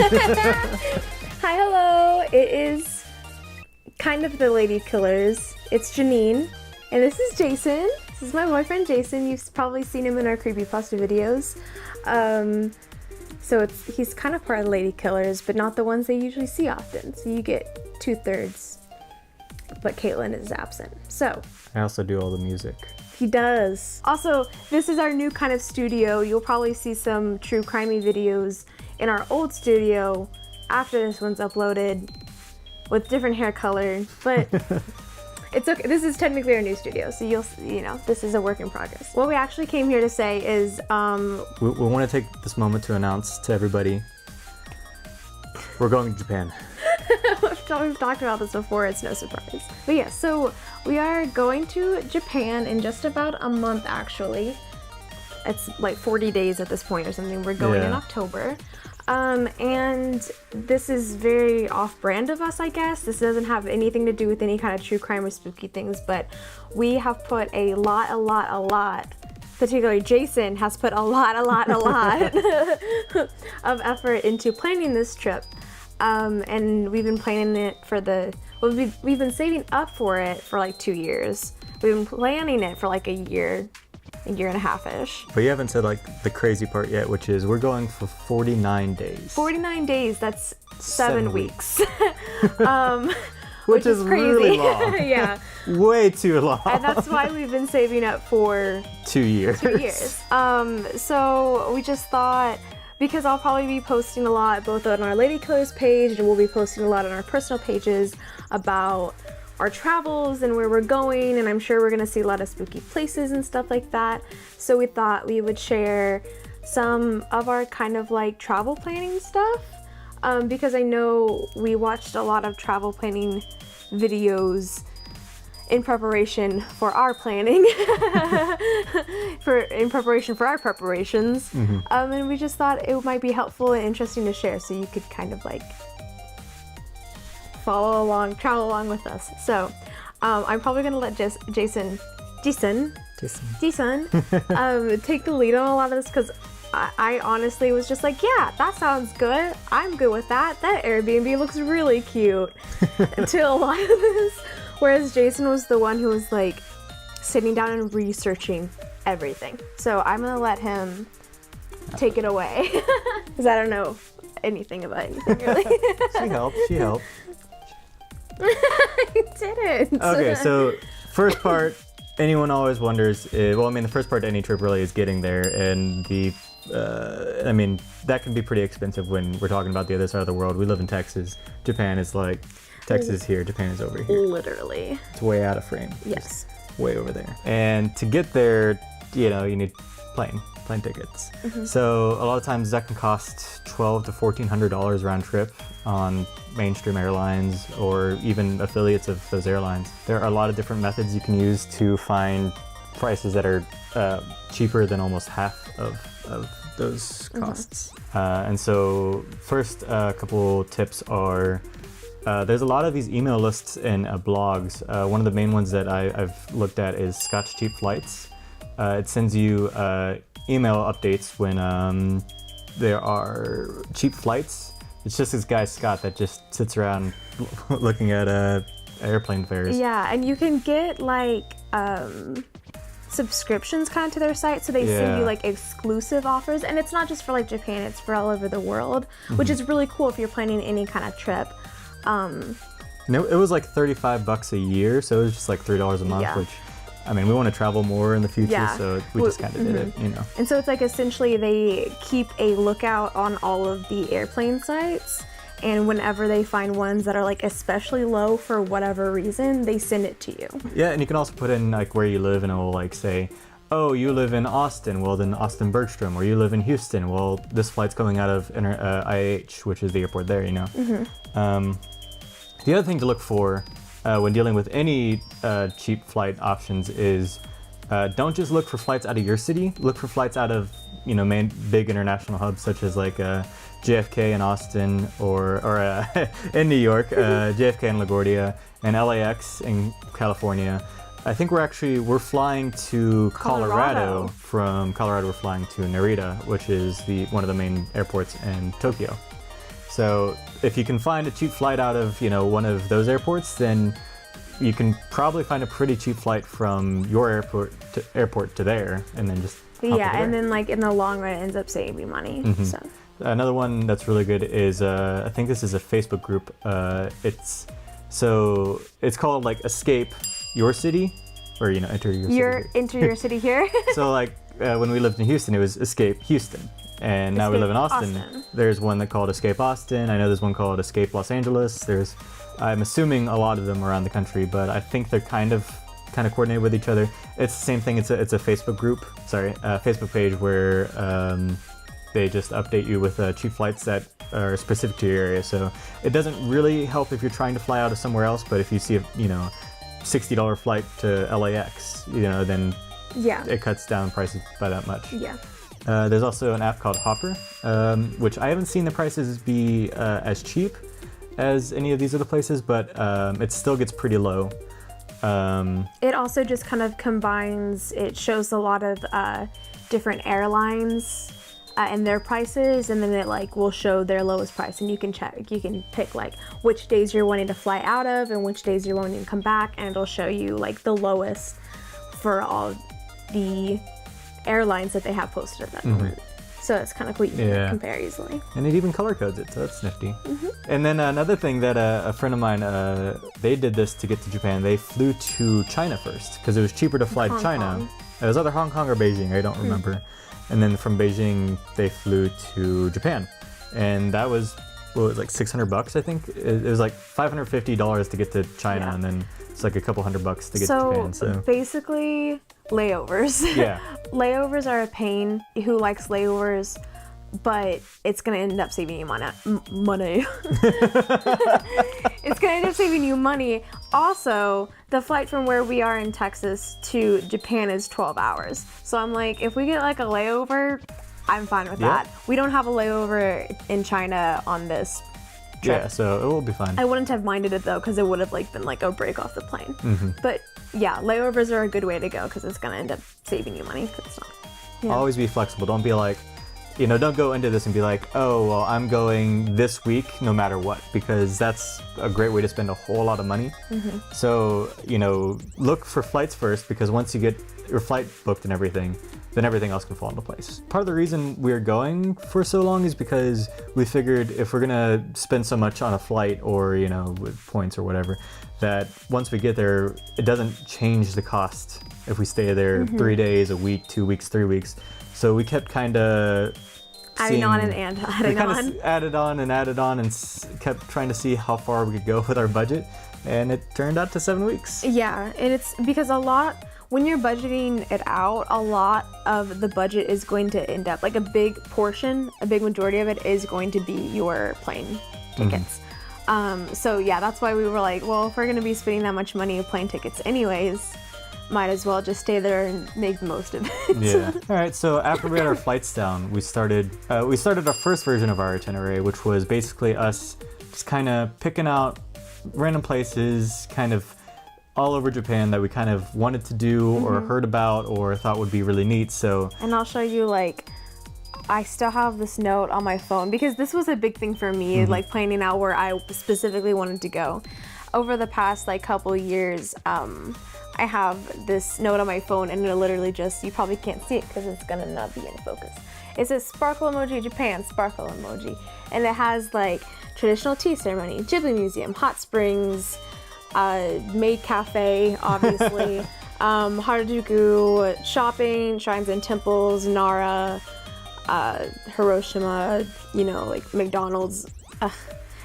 Hi, hello. It is kind of the Lady Killers. It's Janine, and this is Jason. This is my boyfriend, Jason. You've probably seen him in our creepypasta videos. So he's kind of part of the Lady Killers, but not the ones they usually see often. So you get 2/3, but Caitlin is absent. So I also do all the music. he does. Also, this is our new kind of studio. You'll probably see some true crimey videos in our old studio after this one's uploaded with different hair color, but it's okay. This is technically our new studio, so this is a work in progress. What we actually came here to say is we want to take this moment to announce to everybody we're going to Japan. We've talked about this before, it's no surprise. But yeah, so we are going to Japan in just about a month, actually. It's like 40 days at this point or something. We're going in October. And this is very off-brand of us, I guess. This doesn't have anything to do with any kind of true crime or spooky things, but we have put a lot, particularly Jason has put a lot of effort into planning this trip. And we've been planning it we've been saving up for it for like 2 years. We've been planning it for like a year and a half-ish. But you haven't said like the crazy part yet, which is we're going for 49 days. 49 days, that's 7 weeks. Which is crazy. really long. Yeah. Way too long. And that's why we've been saving up for 2 years. 2 years. So we just thought, because I'll probably be posting a lot both on our Lady Killers page, and we'll be posting a lot on our personal pages about our travels and where we're going, and I'm sure we're gonna see a lot of spooky places and stuff like that. So we thought we would share some of our kind of like travel planning stuff, because I know we watched a lot of travel planning videos in preparation for our planning, in preparation for our preparations. Mm-hmm. And we just thought it might be helpful and interesting to share, so you could kind of like travel along with us. So I'm probably gonna let Jason take the lead on a lot of this, because I honestly was just like, yeah, that sounds good. I'm good with that. That Airbnb looks really cute. Until a lot of this. Whereas Jason was the one who was like sitting down and researching everything. So I'm gonna let him take it away. Because I don't know anything about anything really. She helped. I didn't. Okay, so first part, anyone always wonders, the first part to any trip really is getting there, and that can be pretty expensive when we're talking about the other side of the world. We live in Texas. Japan is like, Texas is here, Japan is over here. Literally. It's way out of frame. Yes. It's way over there. And to get there, you need plane tickets. Mm-hmm. So a lot of times that can cost $1,200 to $1,400 round trip on mainstream airlines or even affiliates of those airlines. There are a lot of different methods you can use to find prices that are cheaper than almost half of those costs. Mm-hmm. And so first couple tips are, there's a lot of these email lists and blogs. One of the main ones that I've looked at is Scott's Cheap Flights. It sends you email updates when there are cheap flights. It's just this guy Scott that just sits around looking at airplane fares. Yeah, and you can get like subscriptions kind of to their site, so they send you like exclusive offers, and it's not just for like Japan, it's for all over the world, which is really cool if you're planning any kind of trip. No, it was like $35 a year, so it was just like $3 a month, which, we want to travel more in the future, so we just kind of did it, And so it's like essentially they keep a lookout on all of the airplane sites, and whenever they find ones that are like especially low for whatever reason, they send it to you. Yeah, and you can also put in like where you live, and it will like say, oh, you live in Austin, well then Austin Bergstrom, or you live in Houston, well this flight's going out of IAH, which is the airport there, The other thing to look for when dealing with any cheap flight options is don't just look for flights out of your city, look for flights out of main big international hubs such as like JFK in Austin or in New York, JFK in LaGuardia, and LAX in California. I think we're flying to Colorado. From Colorado, we're flying to Narita, which is one of the main airports in Tokyo. So if you can find a cheap flight out of, one of those airports, then you can probably find a pretty cheap flight from your airport to there, and then just hop Yeah, over there. and then like in the long run, it ends up saving money. So Another one that's really good is I think this is a Facebook group. It's called like Escape Your City, or enter your city. enter your city here. So like when we lived in Houston, it was Escape Houston, and now we Escape live in Austin. Austin. There's one that called Escape Austin. I know there's one called Escape Los Angeles. I'm assuming a lot of them around the country, but I think they're kind of coordinated with each other. It's the same thing. It's a Facebook group. Facebook page where they just update you with cheap flights that are specific to your area. So it doesn't really help if you're trying to fly out of somewhere else, but if you see a $60 flight to LAX, then Yeah. it cuts down prices by that much. Yeah. There's also an app called Hopper, which I haven't seen the prices be as cheap as any of these other places, but it still gets pretty low. It also just kind of combines, it shows a lot of different airlines and their prices, and then it like will show their lowest price, and you can pick like which days you're wanting to fly out of and which days you're wanting to come back, and it'll show you like the lowest for all the airlines that they have posted at that moment. So it's kind of cool. You can compare easily. And it even color codes it, so that's nifty. And then another thing that a friend of mine, they did this to get to Japan. They flew to China first because it was cheaper to fly to China. Kong. It was either Hong Kong or Beijing, I don't remember. And then from Beijing, they flew to Japan. And that was, like $600, I think? It was like $550 to get to China, Yeah. and then it's like a couple $100 to get to Japan. So basically, layovers. yeah. Layovers are a pain. Who likes layovers? But it's gonna end up saving you money. It's gonna end up saving you money. Also, the flight from where we are in Texas to Japan is 12 hours. So I'm like, if we get like a layover, I'm fine with that. We don't have a layover in China on this trip. Yeah, so it will be fine. I wouldn't have minded it though, because it would have like been like a break off the plane. But yeah, layovers are a good way to go because it's gonna end up saving you money. 'Cause it's not. Yeah. Always be flexible. Don't be like, don't go into this and be like, oh, well, I'm going this week no matter what, because that's a great way to spend a whole lot of money. So, look for flights first, because once you get your flight booked and everything, then everything else can fall into place. Part of the reason we're going for so long is because we figured if we're gonna spend so much on a flight or, with points or whatever, that once we get there, it doesn't change the cost if we stay there 3 days, a week, 2 weeks, 3 weeks. So we kept kind of Adding on and adding on. Added on and kept trying to see how far we could go with our budget, and it turned out to 7 weeks. Yeah, and it's because when you're budgeting it out, a lot of the budget is going to end up, like a big majority of it is going to be your plane tickets. So yeah, that's why we were like, well, if we're going to be spending that much money on plane tickets anyways, might as well just stay there and make the most of it. Yeah. All right. So after we had our flights down, we started our first version of our itinerary, which was basically us just kind of picking out random places, kind of all over Japan that we kind of wanted to do or heard about or thought would be really neat. So. And I'll show you I still have this note on my phone because this was a big thing for me, like planning out where I specifically wanted to go. Over the past couple years, I have this note on my phone, and it literally just, you probably can't see it because it's gonna not be in focus. It says sparkle emoji Japan, sparkle emoji. And it has traditional tea ceremony, Ghibli Museum, hot springs, maid cafe, obviously, Harajuku, shopping, shrines and temples, Nara, Hiroshima, McDonald's,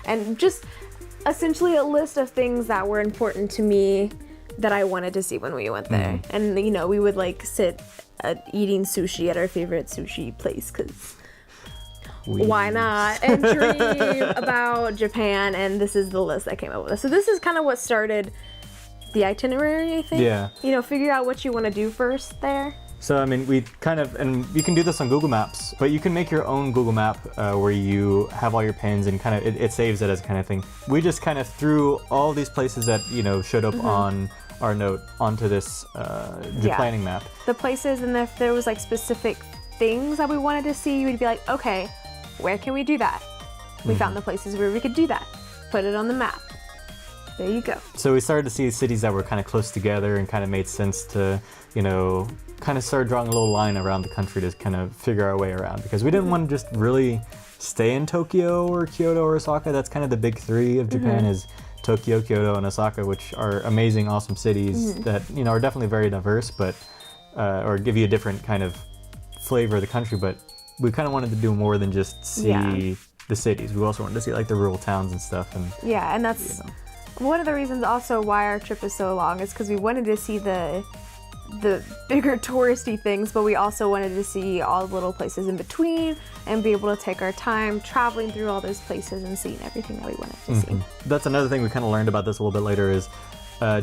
and just essentially a list of things that were important to me that I wanted to see when we went there. And we would sit eating sushi at our favorite sushi place because why not, and dream about Japan. And this is the list that came up with us. So this is kind of what started the itinerary, I think. Yeah. Figure out what you want to do first there. So, we and you can do this on Google Maps, but you can make your own Google map where you have all your pins and it saves it as kind of thing. We just kind of threw all these places that, showed up on our note onto this planning map. The places, and if there was specific things that we wanted to see, we'd be like, okay, where can we do that? we found the places where we could do that. Put it on the map. There you go. So we started to see cities that were kind of close together and kind of made sense to, you know, kind of start drawing a little line around the country to kind of figure our way around, because we didn't want to just really stay in Tokyo or Kyoto or Osaka. That's kind of the big three of Japan is Tokyo, Kyoto, and Osaka, which are amazing, awesome cities that, you know, are definitely very diverse, but or give you a different kind of flavor of the country. But we kind of wanted to do more than just see the cities. We also wanted to see like the rural towns and stuff. And yeah, and that's one of the reasons also why our trip is so long, is because we wanted to see the bigger touristy things, but we also wanted to see all the little places in between and be able to take our time traveling through all those places and seeing everything that we wanted to see. That's another thing we kind of learned about this a little bit later is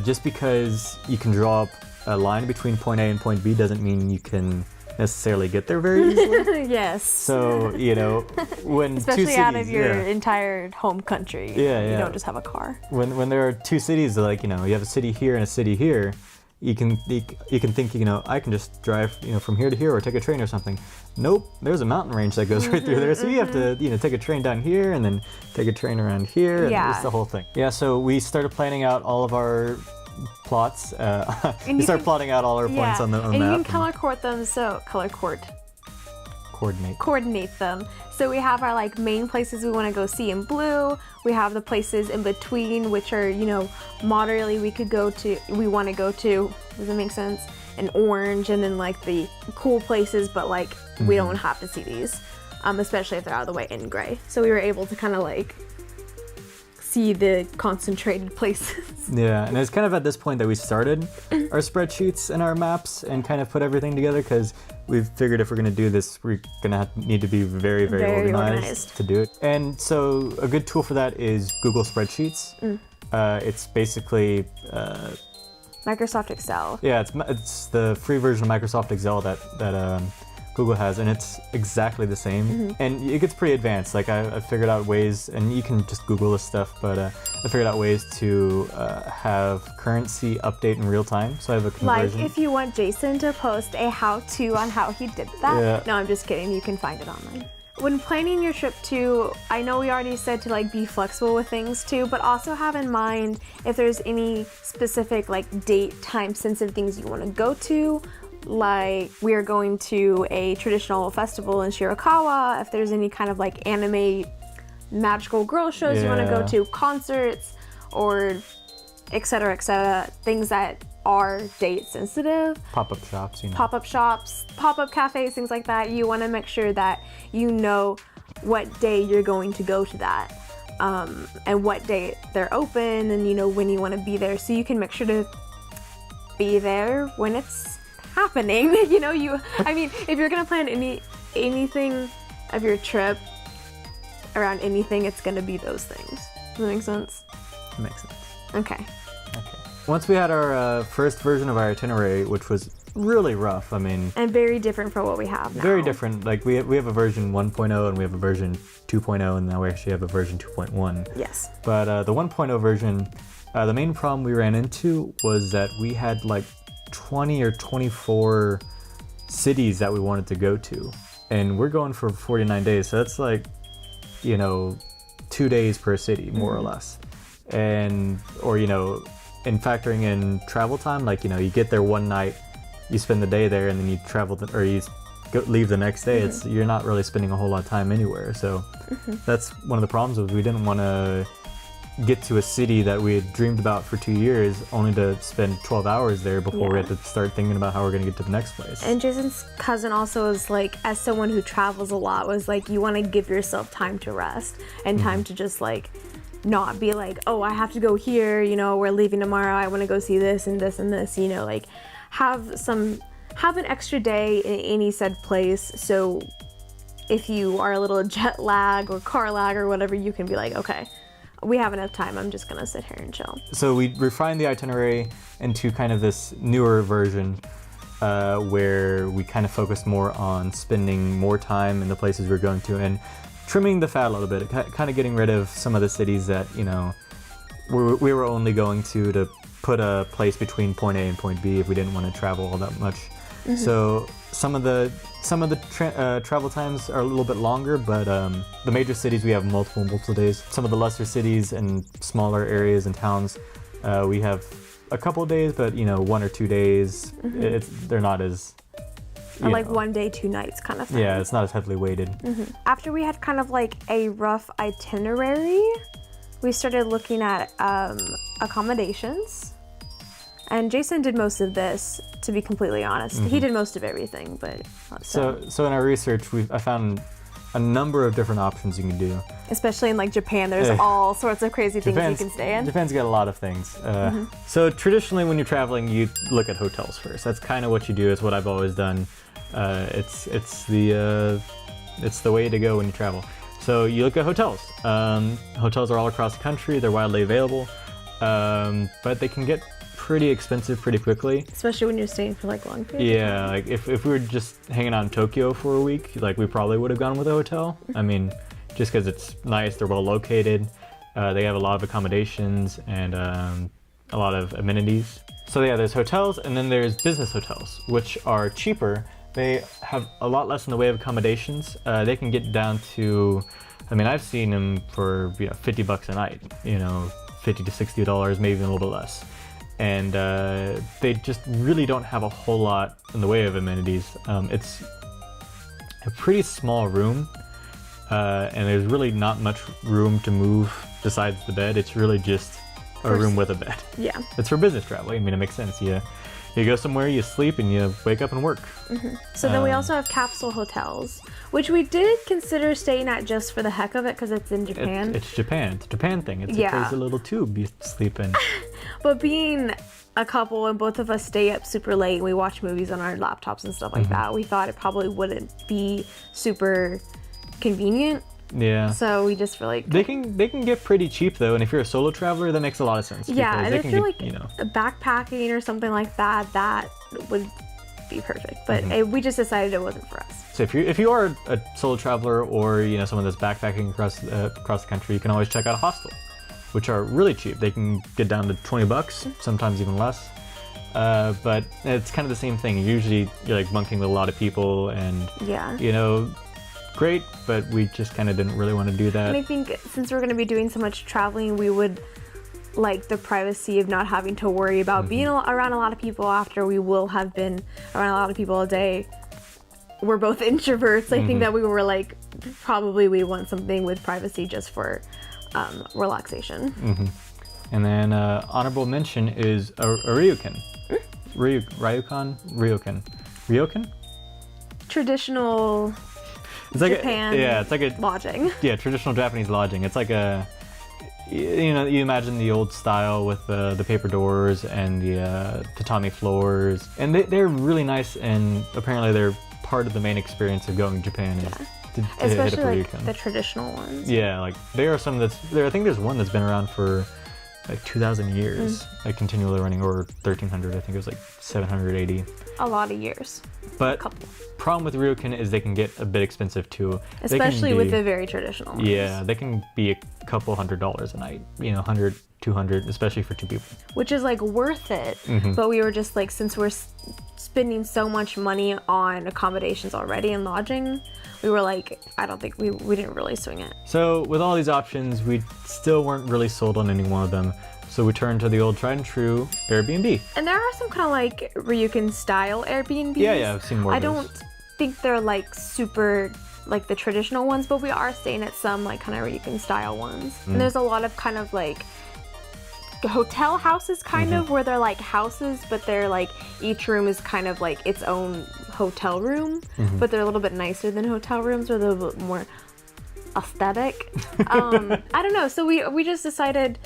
just because you can draw up a line between point A and point B doesn't mean you can necessarily get there very easily. Yes. So, you know, when especially two cities, out of your entire home country, you don't just have a car. When there are two cities, like, you know, you have a city here and a city here, you can think, you know, I can just drive, you know, from here to here or take a train or something. Nope, there's a mountain range that goes right through there, so you have to, you know, take a train down here and then take a train around here, and it's the whole thing. Yeah, so we started planning out all of our plots. We start plotting out all our points on the map. And you can coordinate them. So we have our like main places we want to go see in blue. We have the places in between, which are, you know, moderately we want to go to. Does that make sense? In orange, and then like the cool places, but like we don't have to see these, especially if they're out of the way, in gray. So we were able to kind of like see the concentrated places. Yeah, and it's kind of at this point that we started our spreadsheets and our maps and kind of put everything together, because we've figured if we're going to do this, we're going to need to be very, very organized to do it. And so a good tool for that is Google Spreadsheets. It's basically Microsoft Excel. Yeah, it's the free version of Microsoft Excel that Google has, and it's exactly the same. And it gets pretty advanced. Like I figured out ways, and you can just Google this stuff, but I figured out ways to have currency update in real time. So I have a conversion. Like if you want Jason to post a how-to on how he did that. No, I'm just kidding. You can find it online. When planning your trip too, I know we already said to like be flexible with things too, but also have in mind if there's any specific like date, time sensitive things you want to go to. Like we are going to a traditional festival in Shirakawa, if there's any kind of like anime magical girl shows you want to go to, concerts, or etc., things that are date sensitive. Pop-up shops, you know. Pop-up shops, pop-up cafes, things like that. You want to make sure that you know what day you're going to go to that, and what day they're open, and you know when you want to be there, so you can make sure to be there when it's happening. You know, I mean, if you're gonna plan anything of your trip around anything, it's gonna be those things. Does that make sense? It makes sense. Okay. Once we had our first version of our itinerary, which was really rough, I mean, and very different from what we have now. Very different. Like we have a version 1.0 and we have a version 2.0, and now we actually have a version 2.1. Yes. But the 1.0 version, the main problem we ran into was that we had like 20 or 24 cities that we wanted to go to, and we're going for 49 days, so that's like, you know, 2 days per city, more or less. And or, you know, in factoring in travel time, like, you know, you get there one night, you spend the day there, and then you travel leave the next day. It's you're not really spending a whole lot of time anywhere. So that's one of the problems. Was we didn't want to get to a city that we had dreamed about for 2 years, only to spend 12 hours there before we had to start thinking about how we're going to get to the next place. And Jason's cousin also is like, as someone who travels a lot, was like, you want to give yourself time to rest and time to just like not be like, oh, I have to go here, you know, we're leaving tomorrow, I want to go see this and this and this, you know, like have an extra day in any said place, so if you are a little jet lag or car lag or whatever, you can be like, okay, we have enough time, I'm just gonna sit here and chill. So we refined the itinerary into kind of this newer version where we kind of focused more on spending more time in the places we're going to and trimming the fat a little bit, kind of getting rid of some of the cities that, you know, we were only going to put a place between point A and point B if we didn't want to travel all that much. So some of the travel times are a little bit longer, but the major cities we have multiple days. Some of the lesser cities and smaller areas and towns, we have a couple of days, but 1 or 2 days. They're not as or like 1 day, 2 nights kind of thing. Yeah, it's not as heavily weighted. After we had kind of like a rough itinerary, we started looking at accommodations. And Jason did most of this, to be completely honest. He did most of everything, but so in our research, I found a number of different options you can do. Especially in like Japan, there's all sorts of crazy things you can stay in. Japan's got a lot of things. So traditionally, when you're traveling, you look at hotels first. That's kind of what you do. It's what I've always done. It's the way to go when you travel. So you look at hotels. Hotels are all across the country. They're widely available, but they can get pretty expensive pretty quickly. Especially when you're staying for like long periods. Yeah, like if we were just hanging out in Tokyo for a week, like we probably would have gone with a hotel. I mean, just because it's nice, they're well located, they have a lot of accommodations and a lot of amenities. So yeah, there's hotels, and then there's business hotels, which are cheaper. They have a lot less in the way of accommodations. They can get down to, I mean, I've seen them for $50 a night, $50 to $60, maybe even a little bit less. And they just really don't have a whole lot in the way of amenities. It's a pretty small room, and there's really not much room to move besides the bed. It's really just a room with a bed. Yeah. It's for business travel. I mean, it makes sense. You go somewhere, you sleep, and you wake up and work. So then we also have capsule hotels, which we did consider staying at just for the heck of it because it's in Japan. It's Japan. It's a Japan thing. It's a crazy little tube you sleep in. But being a couple and both of us stay up super late and we watch movies on our laptops and stuff like that, we thought it probably wouldn't be super convenient. Yeah. So we just feel like they can get pretty cheap though, and if you're a solo traveler, that makes a lot of sense. Yeah, and if you're like a backpacking or something like that, that would be perfect. But we just decided it wasn't for us. So if you are a solo traveler or someone that's backpacking across the country, you can always check out a hostel, which are really cheap. They can get down to $20, sometimes even less. But it's kind of the same thing. Usually you're like bunking with a lot of people, and great, but we just kind of didn't really want to do that. And I think since we're going to be doing so much traveling, we would like the privacy of not having to worry about being around a lot of people after we will have been around a lot of people a day. We're both introverts. I think that we were like, probably we want something with privacy just for relaxation. And then honorable mention is a ryokan. Ryokan? Traditional it's like Japan it's like a lodging. Yeah, traditional Japanese lodging. It's like you imagine the old style with the paper doors and the tatami floors, and they're really nice, and apparently they're part of the main experience of going to Japan. To especially hit up like the traditional ones. Yeah, like there are some I think there's one that's been around for like 2,000 years, like continually running, or 1,300. I think it was like 780. A lot of years. But problem with ryokan is they can get a bit expensive too. Especially with the very traditional ones. Yeah, they can be a couple $100 a night. 100, 200, especially for two people. Which is like worth it. But we were just like, since we're spending so much money on accommodations already and lodging, we were like, I don't think we didn't really swing it. So with all these options, we still weren't really sold on any one of them. So we turned to the old tried and true Airbnb. And there are some kind of like Ryukin style Airbnbs. Yeah, I've seen more of those. I don't think they're like super like the traditional ones, but we are staying at some like kind of Ryukin style ones. And there's a lot of kind of like hotel houses kind of, where they're like houses, but they're like each room is kind of like its own hotel room, but they're a little bit nicer than hotel rooms, or a little bit more aesthetic. I don't know. So we just decided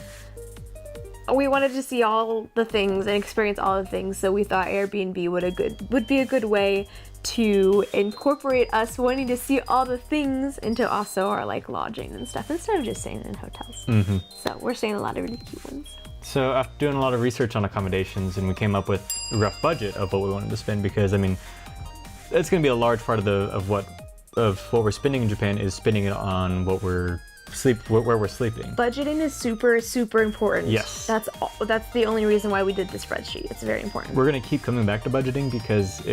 we wanted to see all the things and experience all the things. So we thought Airbnb would be a good way to incorporate us wanting to see all the things into also our like lodging and stuff, instead of just staying in hotels. So we're staying in a lot of really cute ones. So after doing a lot of research on accommodations, and we came up with a rough budget of what we wanted to spend, because I mean, it's going to be a large part of what we're spending in Japan is spending it on where we're sleeping. Budgeting is super, super important. Yes. That's the only reason why we did this spreadsheet. It's very important. We're going to keep coming back to budgeting because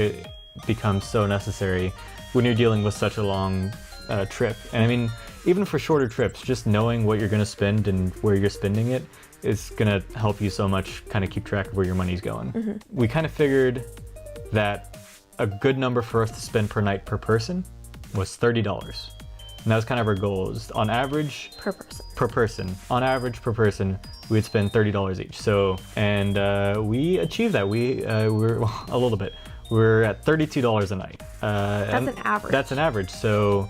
becomes so necessary when you're dealing with such a long trip. And I mean, even for shorter trips, just knowing what you're going to spend and where you're spending it is going to help you so much kind of keep track of where your money's going. We kind of figured that a good number for us to spend per night per person was $30. And that was kind of our goals. On average, Per person. per person, on average per person, we would spend $30 each. So, and we achieved that. We're well, a little bit. We're at $32 a night. That's an average. That's an average. So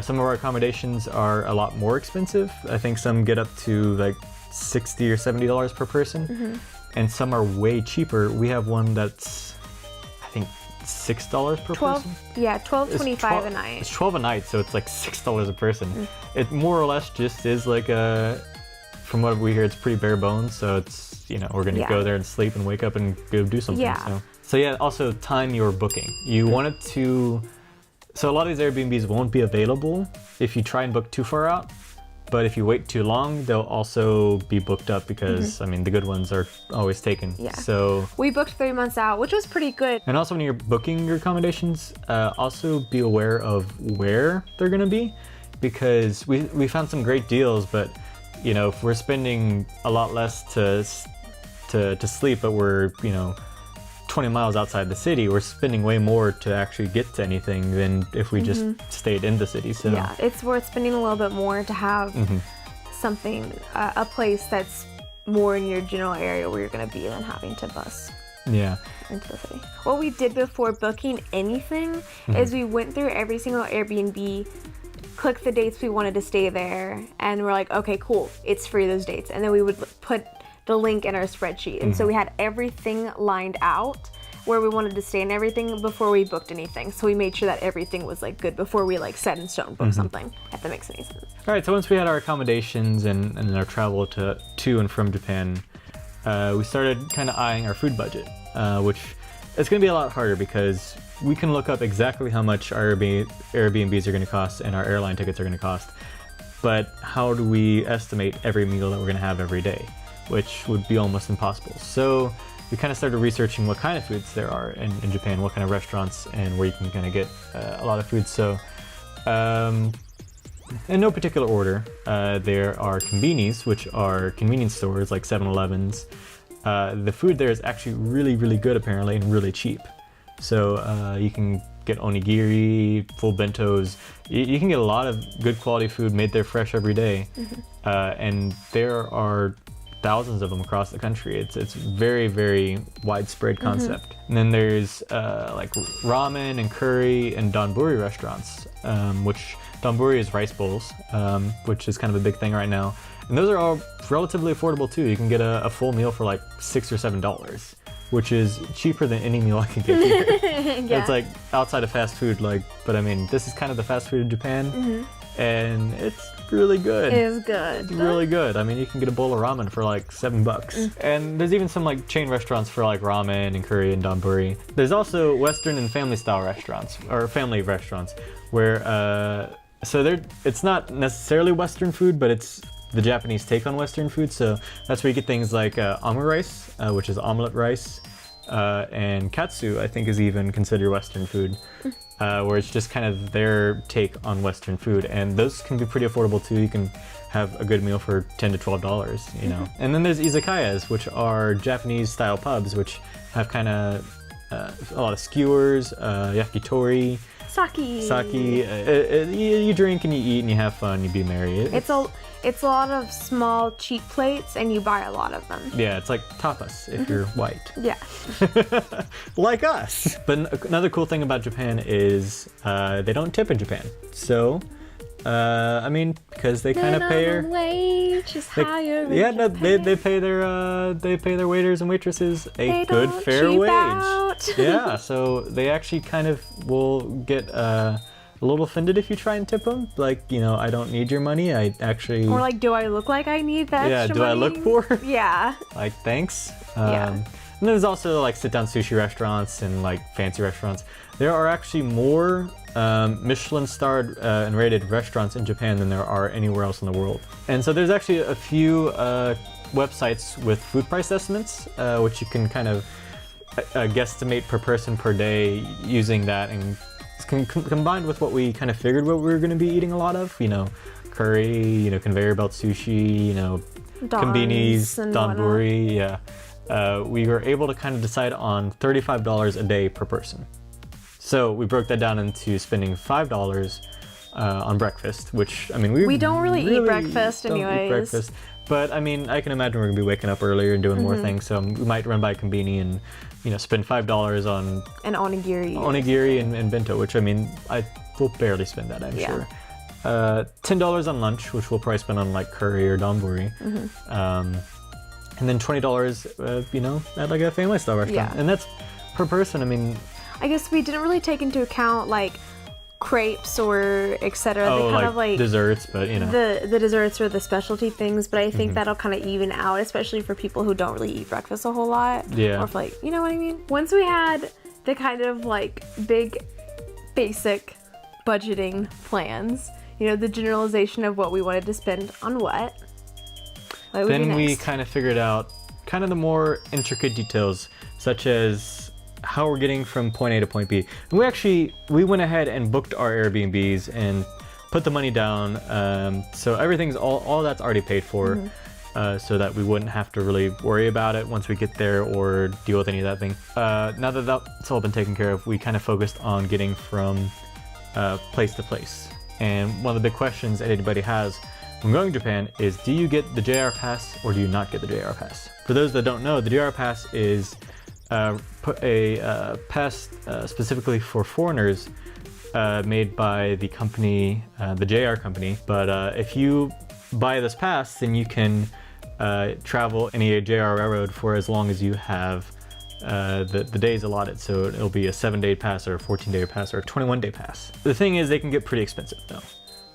some of our accommodations are a lot more expensive. I think some get up to like $60 or $70 per person, and some are way cheaper. We have one that's, I think, $6 per 12, person. yeah, $12.25 a It's night. 12 a night, so it's like $6 a person. It more or less just is like a, from what we hear, it's pretty bare bones. So it's, you know, we're gonna Yeah. go there and sleep and wake up and go do something. Yeah. So yeah, also time your booking. You want it to, so a lot of these Airbnbs won't be available if you try and book too far out. But if you wait too long, they'll also be booked up because, I mean, the good ones are always taken. Yeah. So, We booked 3 months out, which was pretty good. and also when you're booking your accommodations, also be aware of where they're gonna be, because we found some great deals, but you know, if we're spending a lot less to sleep, but we're, you know, 20 miles outside the city, we're spending way more to actually get to anything than if we just stayed in the city. So Yeah, it's worth spending a little bit more to have something, a place that's more in your general area where you're going to be than having to bus yeah. into the city. What we did before booking anything is we went through every single Airbnb, clicked the dates we wanted to stay there, and we're like, okay, cool, it's free those dates. And then we would put the link in our spreadsheet. And so we had everything lined out where we wanted to stay and everything before we booked anything. So we made sure that everything was like good before we like set in stone book something, if that makes any sense. All right, so once we had our accommodations and our travel to and from Japan, we started kind of eyeing our food budget, which is going to be a lot harder because we can look up exactly how much our Airbnbs are going to cost and our airline tickets are going to cost. But how do we estimate every meal that we're going to have every day, which would be almost impossible. So we kind of started researching what kind of foods there are in Japan, what kind of restaurants, and where you can kind of get a lot of food. So in no particular order, there are konbinis, which are convenience stores like 7-Elevens. The food there is actually really, really good apparently and really cheap. So you can get onigiri, full bentos. You can get a lot of good quality food made there fresh every day. And there are thousands of them across the country. It's very, very widespread concept. And then there's like ramen and curry and donburi restaurants, which donburi is rice bowls, which is kind of a big thing right now. And those are all relatively affordable too. You can get a full meal for like $6 or $7, which is cheaper than any meal I can get here. Yeah. It's like outside of fast food, like, but I mean, this is kind of the fast food in Japan, and it's really good. It is good. It's really good. I mean, you can get a bowl of ramen for like $7. And there's even some like chain restaurants for like ramen and curry and donburi. There's also Western and family style restaurants, or family restaurants, where it's not necessarily Western food, but it's the Japanese take on Western food. So that's where you get things like omurice, which is omelet rice, and katsu, I think, is even considered Western food, where it's just kind of their take on Western food. And those can be pretty affordable too. You can have a good meal for $10 to $12, you know. And then there's izakayas, which are Japanese style pubs, which have kind of a lot of skewers, yakitori, Sake. you drink and you eat and you have fun, you be merry. It's a lot of small cheap plates and you buy a lot of them. Yeah, it's like tapas if you're white. Yeah. Like us. But another cool thing about Japan is they don't tip in Japan. So, I mean, because they kind of pay Minimum wage is higher. in yeah, no, Japan. they pay their waiters and waitresses a They good don't fair cheap wage. out. Yeah, so they actually kind of will get a little offended if you try and tip them. Like, you know, I don't need your money. I actually. Or like, do I look like I need that yeah, extra do I money? look poor? Yeah. Like, thanks. Yeah. And there's also like sit-down sushi restaurants and like fancy restaurants. There are actually more Michelin-starred and rated restaurants in Japan than there are anywhere else in the world. And so there's actually a few websites with food price estimates, which you can kind of guesstimate per person per day using that, and combined with what we kind of figured what we were going to be eating a lot of, curry, conveyor belt sushi, konbinis, donburi, we were able to kind of decide on $35 a day per person. So we broke that down into spending $5 on breakfast, which, I mean, we don't really eat breakfast anyways. But I mean, I can imagine we're gonna be waking up earlier and doing more things, so we might run by Konbini and spend $5 on an onigiri and bento, which, I mean, I will barely spend that, I'm sure. $10 on lunch, which we'll probably spend on like curry or donburi. And then $20, at like a family style restaurant. And that's per person. I mean, I guess we didn't really take into account like crepes or etc. Oh, kind of like desserts, but the desserts or the specialty things. But I think that'll kind of even out, especially for people who don't really eat breakfast a whole lot. Yeah. Or if, like, you know what I mean? Once we had the kind of like big, basic budgeting plans, the generalization of what we wanted to spend on what. Then we kind of figured out kind of the more intricate details, such as how we're getting from point A to point B. And we went ahead and booked our Airbnbs and put the money down. So everything's all that's already paid for, so that we wouldn't have to really worry about it once we get there or deal with any of that thing. Now that that's all been taken care of, we kind of focused on getting from place to place. And one of the big questions that anybody has when going to Japan is, do you get the JR Pass or do you not get the JR Pass? For those that don't know, the JR Pass is a pass specifically for foreigners made by the company, the JR company. But if you buy this pass, then you can travel any JR railroad for as long as you have the days allotted. So it'll be a 7-day pass or a 14-day pass or a 21-day pass. The thing is, they can get pretty expensive though.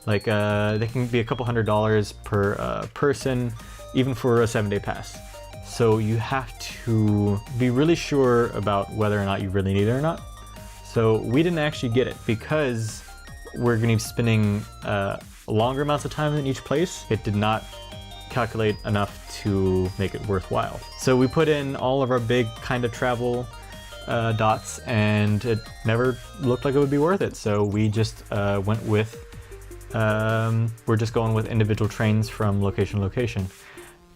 Like they can be a couple $100s per person, even for a 7-day pass. So you have to be really sure about whether or not you really need it or not. So we didn't actually get it because we're going to be spending longer amounts of time in each place. It did not calculate enough to make it worthwhile. So we put in all of our big kind of travel dots, and it never looked like it would be worth it. So we just went with, we're just going with individual trains from location to location.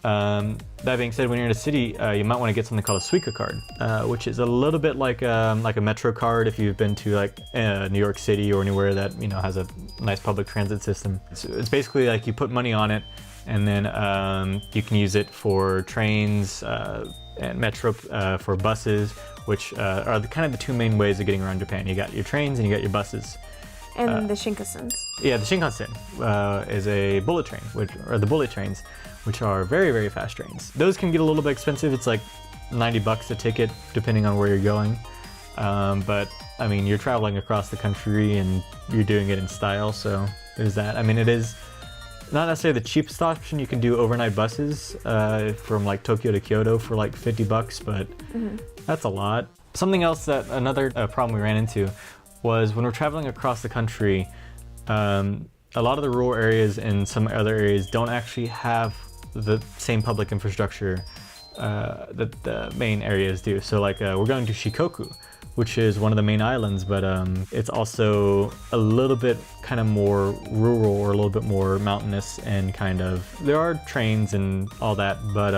That being said, when you're in a city, you might want to get something called a Suica card, which is a little bit like a Metro card if you've been to like New York City or anywhere that has a nice public transit system. It's basically like you put money on it, and then you can use it for trains and Metro for buses, which are kind of the two main ways of getting around Japan. You got your trains and you got your buses. And the Shinkansen. Yeah, the Shinkansen is a bullet train, the bullet trains, which are very, very fast trains. Those can get a little bit expensive. It's like $90 a ticket, depending on where you're going. But I mean, you're traveling across the country and you're doing it in style, so there's that. I mean, it is not necessarily the cheapest option. You can do overnight buses from like Tokyo to Kyoto for like $50, but that's a lot. Something else another problem we ran into was when we're traveling across the country, a lot of the rural areas and some other areas don't actually have the same public infrastructure that the main areas do. So like we're going to Shikoku, which is one of the main islands, but it's also a little bit kind of more rural or a little bit more mountainous, and kind of, there are trains and all that, but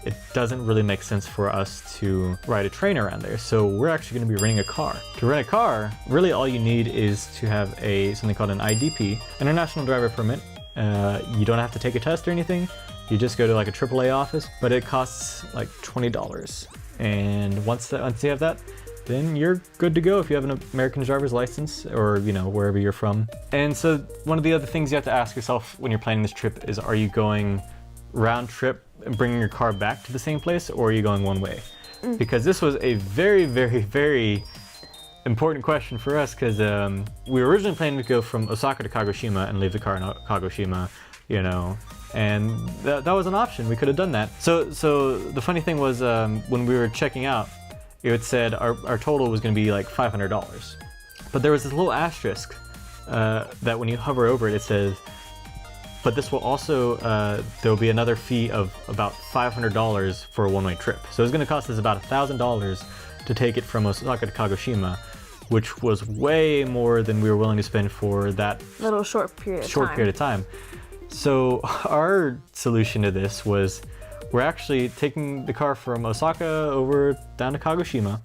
it doesn't really make sense for us to ride a train around there. So we're actually going to be renting a car. To rent a car, really all you need is to have something called an IDP, International Driver Permit. You don't have to take a test or anything. You just go to like a AAA office, but it costs like $20. And once you have that, then you're good to go if you have an American driver's license or, wherever you're from. And so one of the other things you have to ask yourself when you're planning this trip is, are you going round trip and bringing your car back to the same place, or are you going one way? Because this was a very, very, very important question for us, because we were originally planning to go from Osaka to Kagoshima and leave the car in Kagoshima, and that was an option. We could have done that. So the funny thing was, when we were checking out, it said our total was going to be like $500. But there was this little asterisk that when you hover over it, it says, but this will also, there will be another fee of about $500 for a one-way trip. So it's going to cost us about $1,000 to take it from Osaka to Kagoshima, which was way more than we were willing to spend for that Little short period of time. So our solution to this was we're actually taking the car from Osaka over down to Kagoshima.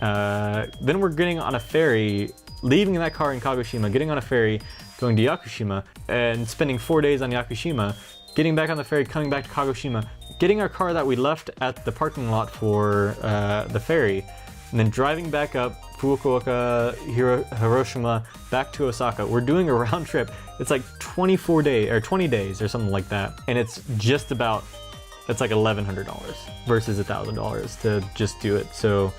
Then we're getting on a ferry, leaving that car in Kagoshima, getting on a ferry, going to Yakushima, and spending 4 days on Yakushima, getting back on the ferry, coming back to Kagoshima, getting our car that we left at the parking lot for the ferry, and then driving back up Fukuoka, Hiroshima, back to Osaka. We're doing a round trip. It's like 24 days or 20 days or something like that. And it's just about, it's like $1,100 versus $1,000 to just do it. So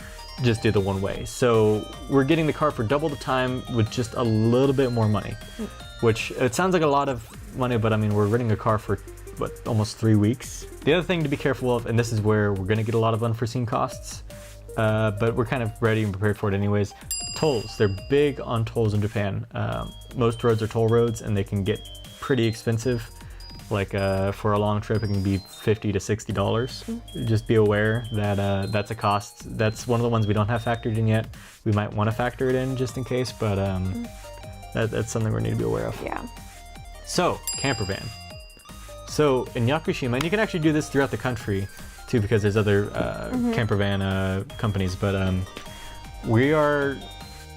just do the one way. So we're getting the car for double the time with just a little bit more money, which it sounds like a lot of money, but I mean, we're renting a car for almost 3 weeks. The other thing to be careful of, and this is where we're gonna get a lot of unforeseen costs, but we're kind of ready and prepared for it anyways. Tolls, they're big on tolls in Japan. Most roads are toll roads and they can get pretty expensive. Like for a long trip, it can be $50 to $60. Just be aware that that's a cost. That's one of the ones we don't have factored in yet. We might want to factor it in just in case, but that's something we need to be aware of. Yeah. So, camper van. So in Yakushima, and you can actually do this throughout the country too, because there's other camper van companies, but we are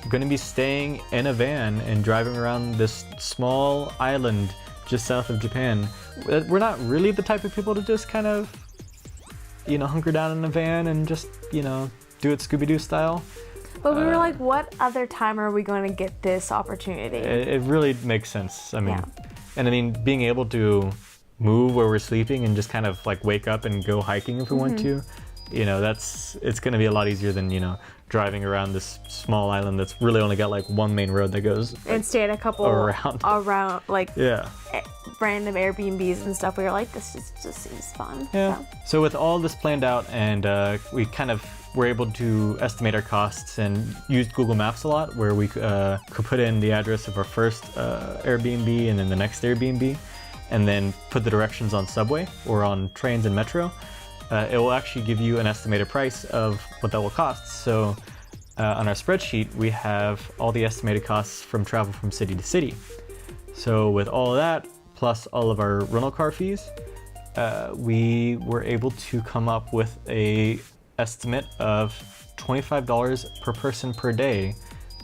going to be staying in a van and driving around this small island just south of Japan. We're not really the type of people to just kind of, hunker down in a van and just, do it Scooby-Doo style. But we were like, what other time are we going to get this opportunity? It really makes sense. I mean, being able to move where we're sleeping and just kind of like wake up and go hiking if we want to, it's going to be a lot easier than, driving around this small island that's really only got like one main road that goes and stay at a couple around like random Airbnbs and stuff. We were like, this just seems fun. So with all this planned out, and we kind of were able to estimate our costs and used Google Maps a lot, where we could put in the address of our first Airbnb and then the next Airbnb, and then put the directions on subway or on trains and metro. It will actually give you an estimated price of what that will cost. So on our spreadsheet, we have all the estimated costs from travel from city to city. So with all of that, plus all of our rental car fees, we were able to come up with a estimate of $25 per person per day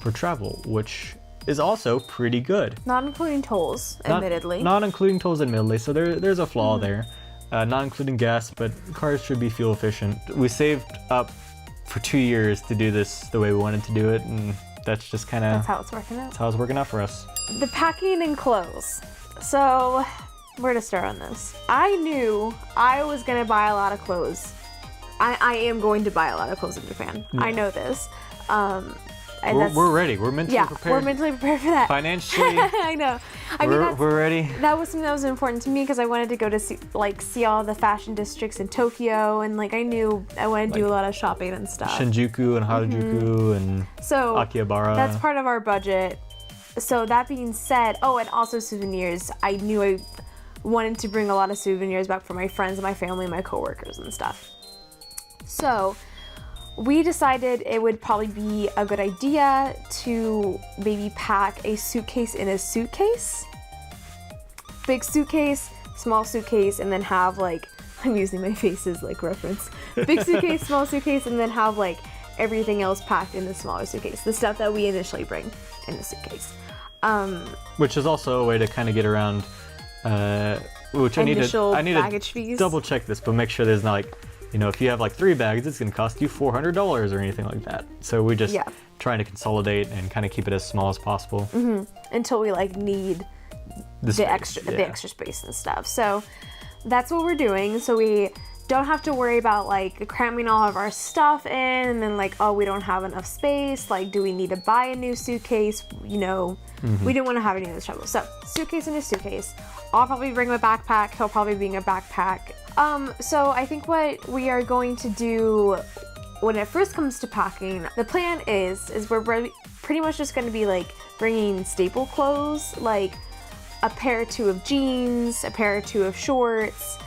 for travel, which is also pretty good. Not including tolls, admittedly. Not including tolls, admittedly. So there's a flaw there. Not including gas, but cars should be fuel efficient. We saved up for 2 years to do this the way we wanted to do it, and that's just kind of... That's how it's working out. That's how it's working out for us. The packing and clothes. So, where to start on this? I knew I was going to buy a lot of clothes. I am going to buy a lot of clothes in Japan. Yeah. I know this. We're ready. We're mentally prepared. We're mentally prepared for that. Financially. I know. We're ready. That was something that was important to me because I wanted to go to see all the fashion districts in Tokyo, and I knew I wanted to do a lot of shopping and stuff. Shinjuku and Harajuku and Akihabara. That's part of our budget. So that being said, and also souvenirs. I knew I wanted to bring a lot of souvenirs back for my friends, my family, my coworkers and stuff. So we decided it would probably be a good idea to maybe pack a suitcase in a suitcase. Big suitcase, small suitcase, and then have I'm using my face as reference. Big suitcase, small suitcase, and then have everything else packed in the smaller suitcase. The stuff that we initially bring in the suitcase. Which is also a way to kind of get around, which I need to double check this, but make sure there's not if you have 3 bags, it's going to cost you $400 or anything like that. So we just trying to consolidate and kind of keep it as small as possible. Until we need the extra space and stuff. So that's what we're doing. So we don't have to worry about cramming all of our stuff in and then we don't have enough space. Do we need to buy a new suitcase? We didn't want to have any of this trouble. So suitcase in a suitcase. I'll probably bring my backpack. He'll probably bring a backpack. So I think what we are going to do when it first comes to packing, the plan is we're pretty much just going to be bringing staple clothes, a pair or two of jeans, a pair or two of shorts,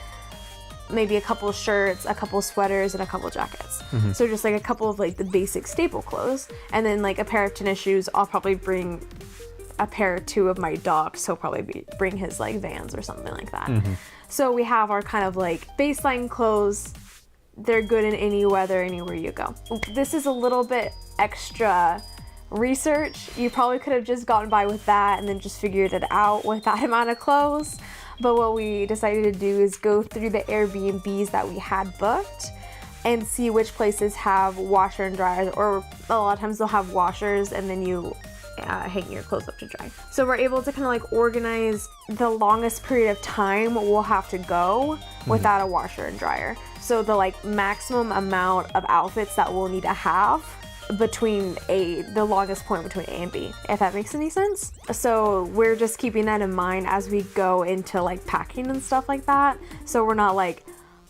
maybe a couple shirts, a couple sweaters, and a couple jackets. So just like a couple of like the basic staple clothes, and then like a pair of tennis shoes. I'll probably bring a pair or two of my dog, so probably bring his like Vans or something like that. So we have our kind of like baseline clothes. They're good in any weather, anywhere you go. This is a little bit extra research. You probably could have just gotten by with that and then just figured it out with that amount of clothes. But what we decided to do is go through the Airbnbs that we had booked and see which places have washer and dryers, or a lot of times they'll have washers and then you hang your clothes up to dry. So we're able to kind of like organize the longest period of time we'll have to go without a washer and dryer. So the like maximum amount of outfits that we'll need to have between the longest point between A and B, if that makes any sense. So we're just keeping that in mind as we go into like packing and stuff like that. So we're not like,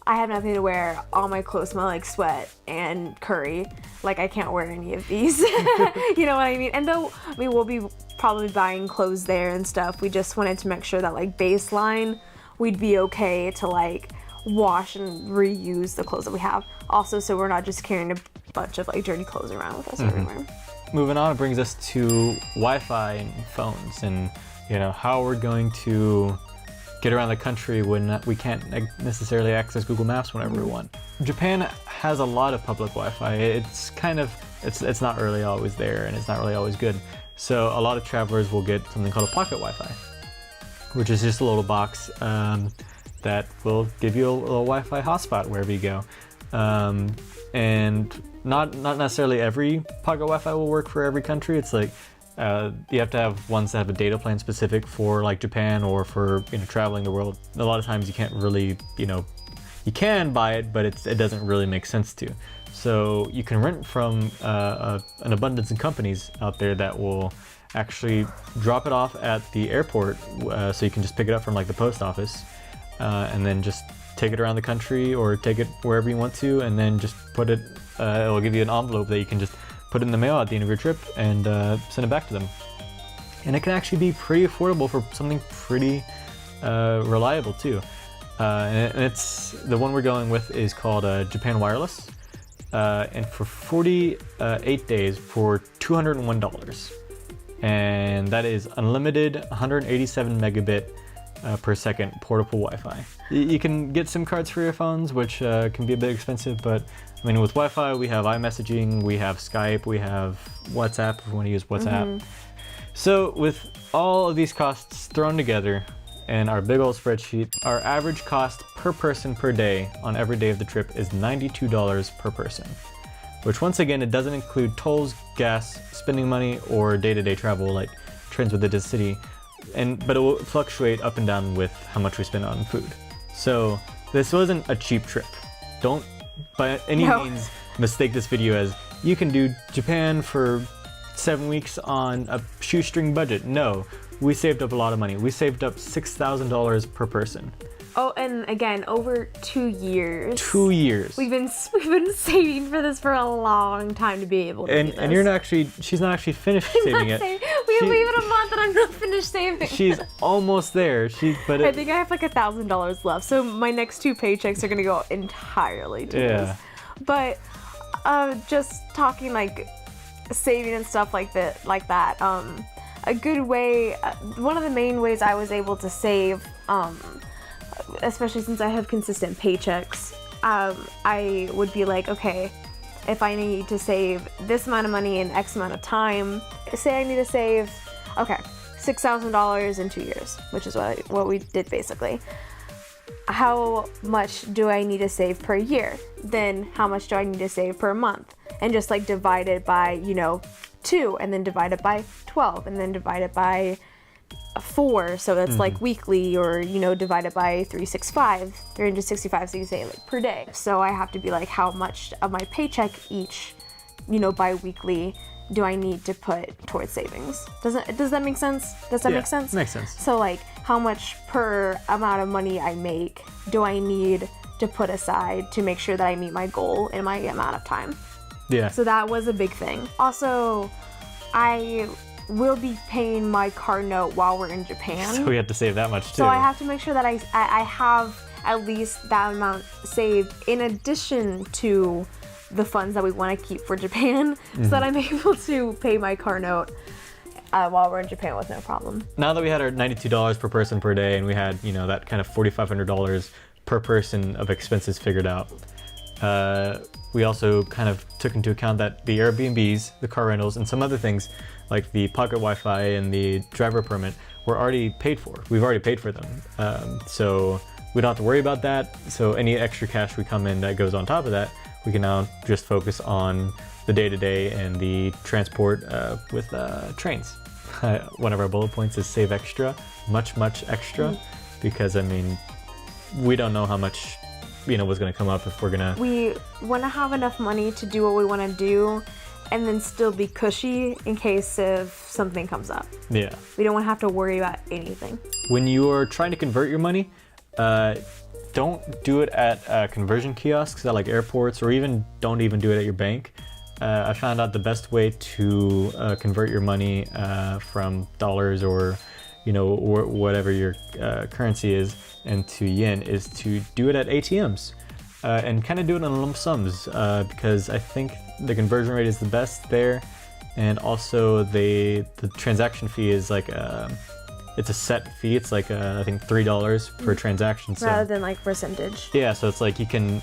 I have nothing to wear, all my clothes smell like sweat and curry, like I can't wear any of these. You know what I mean? And though we will be probably buying clothes there and stuff, we just wanted to make sure that like baseline we'd be okay to like wash and reuse the clothes that we have. Also, so we're not just carrying a bunch of like dirty clothes around with us everywhere. Moving on, it brings us to Wi-Fi and phones, and you know how we're going to get around the country when we can't necessarily access Google Maps whenever we want. Japan has a lot of public Wi-Fi. It's kind of, it's not really always there, and it's not really always good. So a lot of travelers will get something called a pocket Wi-Fi, which is just a little box that will give you a little Wi-Fi hotspot wherever you go. And not necessarily every pocket Wi-Fi will work for every country. It's like you have to have ones that have a data plan specific for like Japan or for traveling the world. A lot of times you can't really you can buy it, but it doesn't really make sense to. So you can rent from an abundance of companies out there that will actually drop it off at the airport, so you can just pick it up from like the post office, and then just take it around the country or take it wherever you want to, and then just put it, it'll give you an envelope that you can just put in the mail at the end of your trip and send it back to them. And it can actually be pretty affordable for something pretty reliable too. And it's, the one we're going with is called Japan Wireless, and for 48 days for $201. And that is unlimited 187 megabit per second portable Wi-Fi. You can get SIM cards for your phones, which can be a bit expensive, but I mean, with Wi-Fi, we have iMessaging, we have Skype, we have WhatsApp if we want to use WhatsApp. So with all of these costs thrown together in our big old spreadsheet, our average cost per person per day on every day of the trip is $92 per person, which once again, it doesn't include tolls, gas, spending money, or day-to-day travel like trains within the city, but it will fluctuate up and down with how much we spend on food. So this wasn't a cheap trip. Don't by any means mistake this video as you can do Japan for 7 weeks on a shoestring budget. No, we saved up a lot of money. We saved up $6,000 per person. Oh, and again, over 2 years. 2 years. We've been saving for this for a long time to be able to do this. And you're not actually, she's not actually finished saving it. We have even a month and I'm not finished saving. She's almost there. I think I have like $1,000 left. So my next 2 paychecks are gonna go entirely to this. But just talking like saving and stuff like that. A good way, one of the main ways I was able to save, especially since I have consistent paychecks, I would be like, okay, if I need to save this amount of money in X amount of time, say I need to save, okay, $6,000 in 2 years, which is what we did basically. How much do I need to save per year? Then how much do I need to save per month? And just like divide it by, 2, and then divide it by 12, and then divide it by 4, so that's like weekly, or divide it by 365, so you say like per day. So I have to be like, how much of my paycheck each, bi-weekly do I need to put towards savings? Does that make sense? Does that make sense? Makes sense. So like, how much per amount of money I make do I need to put aside to make sure that I meet my goal in my amount of time? Yeah. So that was a big thing. Also, I will be paying my car note while we're in Japan. So we have to save that much too. So I have to make sure that I have at least that amount saved in addition to the funds that we want to keep for Japan, so that I'm able to pay my car note while we're in Japan with no problem. Now that we had our $92 per person per day, and we had, you know, that kind of $4,500 per person of expenses figured out, we also kind of took into account that the Airbnbs, the car rentals, and some other things like the pocket Wi-Fi and the driver permit were already paid for. We've already paid for them. So we don't have to worry about that. So any extra cash we come in that goes on top of that, we can now just focus on the day-to-day and the transport with trains. One of our bullet points is save extra, much extra, because I mean, we don't know how much, you know, what's gonna come up if we're gonna... We want to have enough money to do what we want to do and then still be cushy in case if something comes up. Yeah. We don't want to have to worry about anything. When you're trying to convert your money, don't do it at conversion kiosks at like airports, or even don't even do it at your bank. I found out the best way to convert your money from dollars or, you know, or whatever your currency is into yen is to do it at ATMs and kind of do it in lump sums because I think the conversion rate is the best there, and also the transaction fee is like it's a set fee. It's like I think $3 per transaction. So, rather than like percentage. yeah, so it's like you can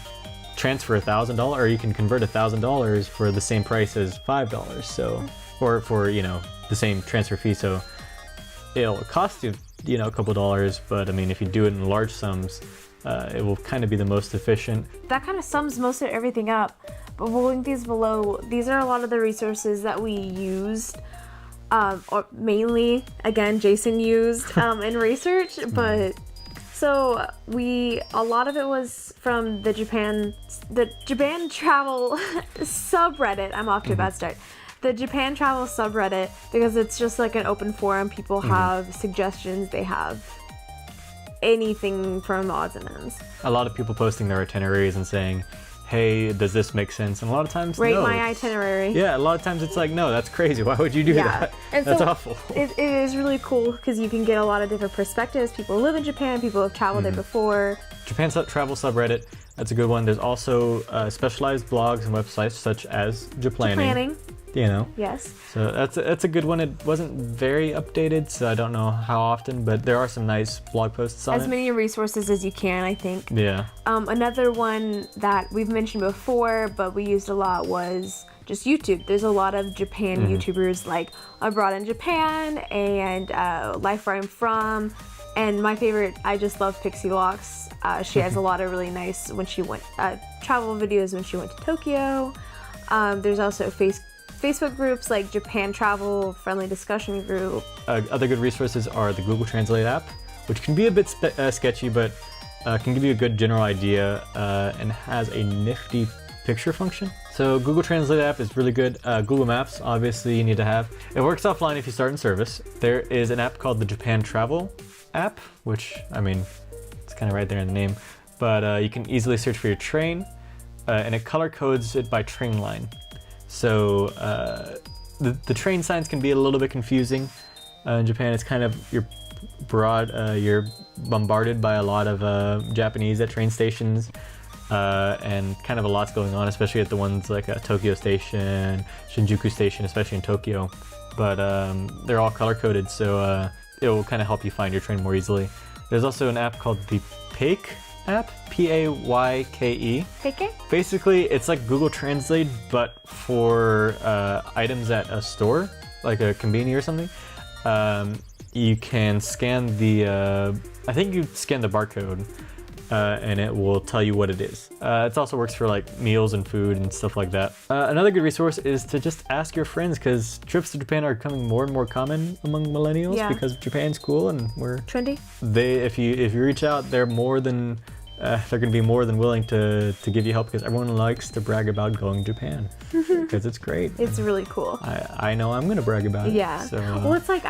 transfer $1,000 or you can convert $1,000 for the same price as $5. So, or for, you know, the same transfer fee. So it'll cost you, you know, a couple dollars, but I mean, if you do it in large sums, it will kind of be the most efficient. That kind of sums most of everything up. But we'll link these below. These are a lot of the resources that we used, or mainly, again, Jason used in research. But so a lot of it was from the Japan travel subreddit. I'm off to a bad start. The Japan travel subreddit, because it's just like an open forum. People have suggestions. They have anything from odds and ends. A lot of people posting their itineraries and saying, hey, does this make sense? And a lot of times, Rate no. my itinerary. Yeah, a lot of times it's like, no, that's crazy. Why would you do that? And That's so awful. It is really cool because you can get a lot of different perspectives. People live in Japan, people have traveled there before. Japan travel subreddit, that's a good one. There's also specialized blogs and websites such as Japlanning. Planning, You know, yes. so that's a good one. It wasn't very updated, so I don't know how often, but there are some nice blog posts on As it. many resources as you can, I think. Yeah. Another one that we've mentioned before, but we used a lot, was just YouTube. There's a lot of Japan YouTubers like Abroad in Japan and Life Where I'm From. And my favorite, I just love Pixie Locks. She has a lot of really nice travel videos when she went to Tokyo. There's also Facebook groups like Japan Travel Friendly Discussion Group. Other good resources are the Google Translate app, which can be a bit sketchy, but can give you a good general idea and has a nifty picture function. So Google Translate app is really good. Google Maps, obviously, you need to have. It works offline if you start in service. There is an app called the Japan Travel app, which, I mean, it's kind of right there in the name, but you can easily search for your train, and it color codes it by train line. So the train signs can be a little bit confusing. In Japan, it's kind of, you're bombarded by a lot of Japanese at train stations, and kind of a lot's going on, especially at the ones like Tokyo Station, Shinjuku Station, especially in Tokyo. But they're all color coded, so it will kind of help you find your train more easily. There's also an app called the Payke app, Payke. Payke? Basically, it's like Google Translate, but for items at a store, like a Konbini or something. You can scan I think you scan the barcode, and it will tell you what it is. It also works for like meals and food and stuff like that. Another good resource is to just ask your friends, because trips to Japan are becoming more and more common among millennials because Japan's cool and we're trendy. If you reach out, they're going to be more than willing to give you help, because everyone likes to brag about going to Japan because it's great. It's really cool. I know I'm going to brag about it. Yeah. So, well, it's like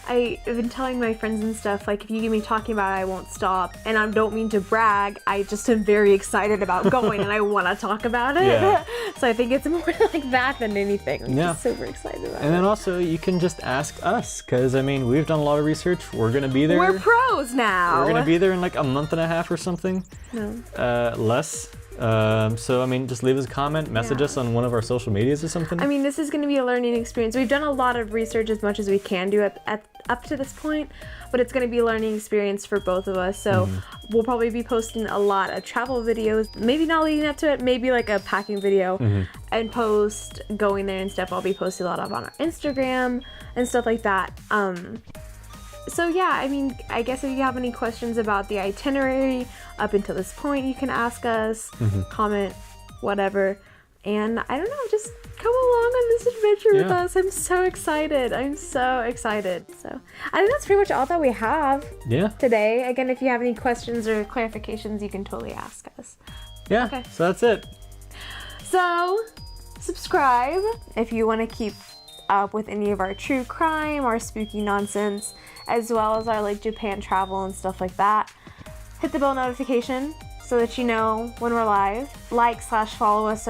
I've been telling my friends and stuff, like, if you get me talking about it, I won't stop. And I don't mean to brag, I just am very excited about going and I want to talk about it. Yeah. So I think it's more like that than anything. I'm Yeah. just super excited about And it. then also, you can just ask us, because, I mean, we've done a lot of research. We're going to be there. We're pros now. We're going to be there in like a month and a half or something. No. Less. So, I mean, just leave us a comment, message Yeah. us on one of our social medias or something. I mean, this is going to be a learning experience. We've done a lot of research as much as we can do up to this point, but it's going to be a learning experience for both of us. So we'll probably be posting a lot of travel videos, maybe not leading up to it, maybe like a packing video and post going there and stuff. I'll be posting a lot of on our Instagram and stuff like that. So yeah, I mean, I guess if you have any questions about the itinerary up until this point, you can ask us, comment, whatever. And I don't know, just come along on this adventure with Yeah. us. I'm so excited. I'm so excited. So I think that's pretty much all that we have Yeah. today. Again, if you have any questions or clarifications, you can totally ask us. Yeah. Okay. So that's it. So subscribe if you want to keep up with any of our true crime, our spooky nonsense, as well as our like Japan travel and stuff like that. Hit the bell notification so that you know when we're live. Like/follow us,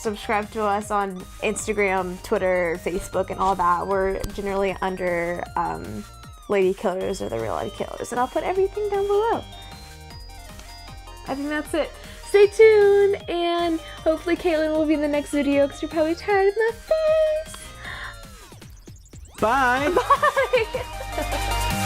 subscribe to us on Instagram, Twitter, Facebook, and all that. We're generally under Lady Killers or the Real Lady Killers, and I'll put everything down below. I think that's it. Stay tuned, and hopefully Caitlin will be in the next video because you're probably tired of my face. Bye. Bye.